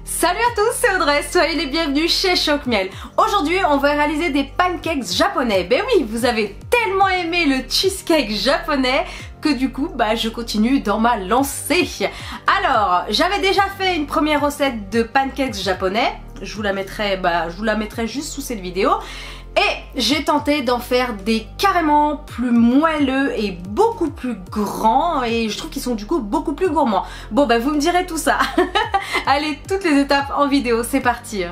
Salut à tous, c'est Audrey, soyez les bienvenus chez Choc Miel. Aujourd'hui, on va réaliser des pancakes japonais. Ben oui, vous avez tellement aimé le cheesecake japonais que du coup, je continue dans ma lancée. Alors, j'avais déjà fait une première recette de pancakes japonais. Je vous la mettrai juste sous cette vidéo. Et j'ai tenté d'en faire des carrément plus moelleux et beaucoup plus grands et je trouve qu'ils sont du coup beaucoup plus gourmands. Bon vous me direz tout ça. Allez, toutes les étapes en vidéo, c'est parti.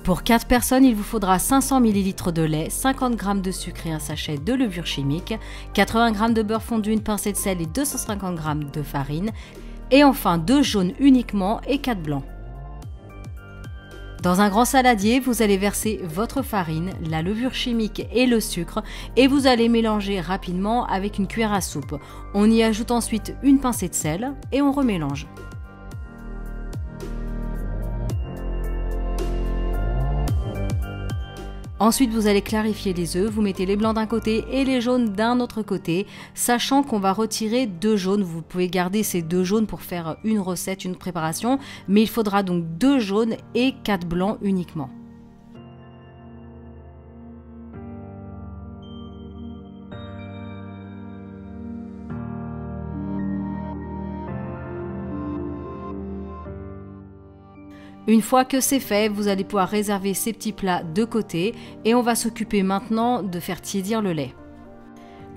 Pour 4 personnes, il vous faudra 500 ml de lait, 50 g de sucre et un sachet de levure chimique, 80 g de beurre fondu, une pincée de sel et 250 g de farine. Et enfin 2 jaunes uniquement et 4 blancs. Dans un grand saladier, vous allez verser votre farine, la levure chimique et le sucre et vous allez mélanger rapidement avec une cuillère à soupe. On y ajoute ensuite une pincée de sel et on remélange. Ensuite, vous allez clarifier les œufs, vous mettez les blancs d'un côté et les jaunes d'un autre côté, sachant qu'on va retirer 2 jaunes. Vous pouvez garder ces 2 jaunes pour faire une recette, une préparation, mais il faudra donc 2 jaunes et 4 blancs uniquement. Une fois que c'est fait, vous allez pouvoir réserver ces petits plats de côté et on va s'occuper maintenant de faire tiédir le lait.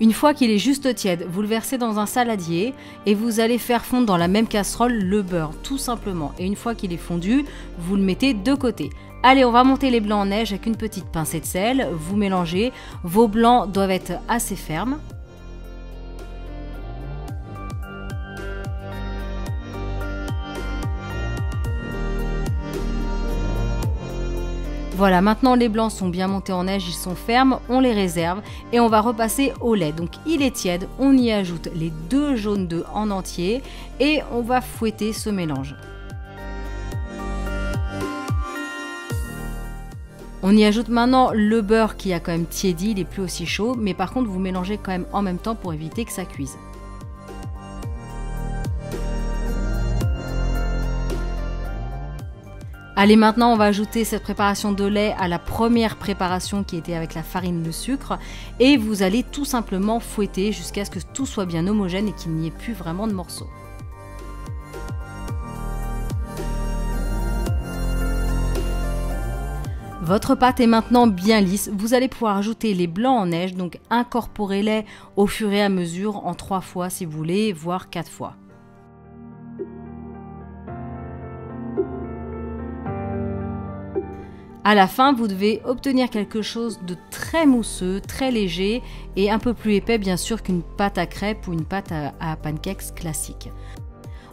Une fois qu'il est juste tiède, vous le versez dans un saladier et vous allez faire fondre dans la même casserole le beurre, tout simplement. Et une fois qu'il est fondu, vous le mettez de côté. Allez, on va monter les blancs en neige avec une petite pincée de sel, vous mélangez. Vos blancs doivent être assez fermes. Voilà, maintenant les blancs sont bien montés en neige, ils sont fermes, on les réserve et on va repasser au lait. Donc il est tiède, on y ajoute les 2 jaunes d'œufs en entier et on va fouetter ce mélange. On y ajoute maintenant le beurre qui a quand même tiédi, il n'est plus aussi chaud, mais par contre vous mélangez quand même en même temps pour éviter que ça cuise. Allez, maintenant on va ajouter cette préparation de lait à la première préparation qui était avec la farine, le sucre et vous allez tout simplement fouetter jusqu'à ce que tout soit bien homogène et qu'il n'y ait plus vraiment de morceaux. Votre pâte est maintenant bien lisse, vous allez pouvoir ajouter les blancs en neige, donc incorporez-les au fur et à mesure en 3 fois si vous voulez, voire 4 fois. À la fin, vous devez obtenir quelque chose de très mousseux, très léger et un peu plus épais bien sûr qu'une pâte à crêpes ou une pâte à pancakes classique.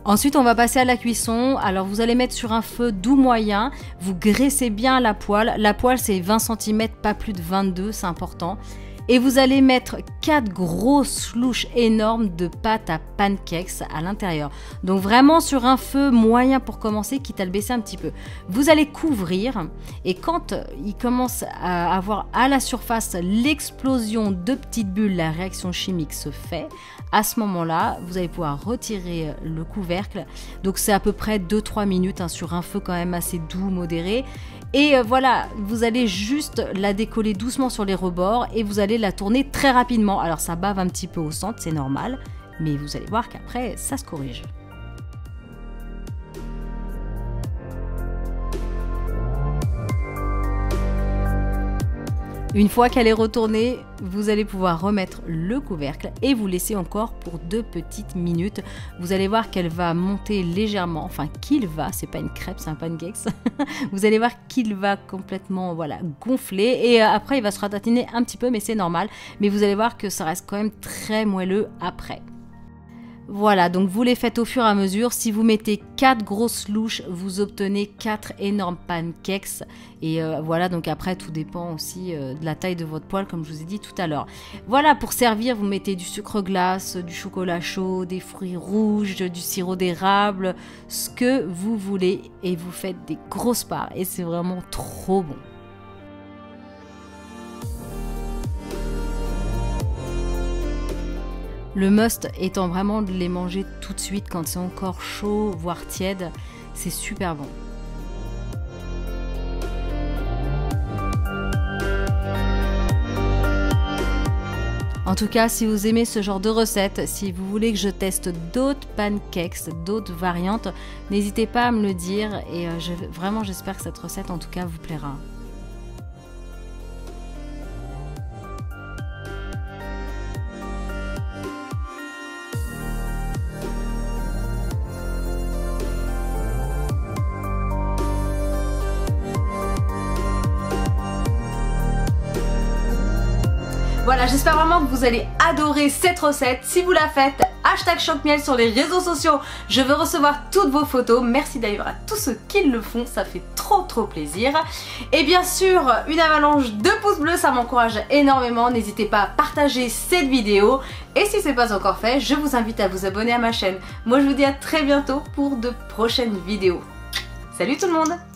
Ensuite, on va passer à la cuisson. Alors, vous allez mettre sur un feu doux moyen. Vous graissez bien la poêle. La poêle, c'est 20 cm, pas plus de 22, c'est important. Et vous allez mettre 4 grosses louches énormes de pâte à pancakes à l'intérieur. Donc vraiment sur un feu moyen pour commencer, quitte à le baisser un petit peu. Vous allez couvrir et quand il commence à avoir à la surface l'explosion de petites bulles, la réaction chimique se fait. À ce moment-là, vous allez pouvoir retirer le couvercle. Donc c'est à peu près 2-3 minutes sur un feu quand même assez doux, modéré. Et voilà, vous allez juste la décoller doucement sur les rebords et vous allez la tourner très rapidement. Alors ça bave un petit peu au centre, c'est normal, mais vous allez voir qu'après ça se corrige. Une fois qu'elle est retournée, vous allez pouvoir remettre le couvercle et vous laisser encore pour 2 petites minutes. Vous allez voir qu'elle va monter légèrement, enfin qu'il va, c'est pas une crêpe, c'est un pancake. Vous allez voir qu'il va complètement gonfler et après il va se ratatiner un petit peu, mais c'est normal. Mais vous allez voir que ça reste quand même très moelleux après. Voilà, donc vous les faites au fur et à mesure. Si vous mettez 4 grosses louches, vous obtenez 4 énormes pancakes. Et voilà, donc après, tout dépend aussi de la taille de votre poêle, comme je vous ai dit tout à l'heure. Voilà, pour servir, vous mettez du sucre glace, du chocolat chaud, des fruits rouges, du sirop d'érable, ce que vous voulez. Et vous faites des grosses parts. Et c'est vraiment trop bon. Le must étant vraiment de les manger tout de suite quand c'est encore chaud, voire tiède, c'est super bon. En tout cas, si vous aimez ce genre de recette, si vous voulez que je teste d'autres pancakes, d'autres variantes, n'hésitez pas à me le dire et vraiment j'espère que cette recette en tout cas vous plaira. Voilà, j'espère vraiment que vous allez adorer cette recette. Si vous la faites, hashtag Choc-Miel sur les réseaux sociaux. Je veux recevoir toutes vos photos. Merci d'ailleurs à tous ceux qui le font, ça fait trop plaisir. Et bien sûr, une avalanche de pouces bleus, ça m'encourage énormément. N'hésitez pas à partager cette vidéo. Et si ce n'est pas encore fait, je vous invite à vous abonner à ma chaîne. Moi, je vous dis à très bientôt pour de prochaines vidéos. Salut tout le monde!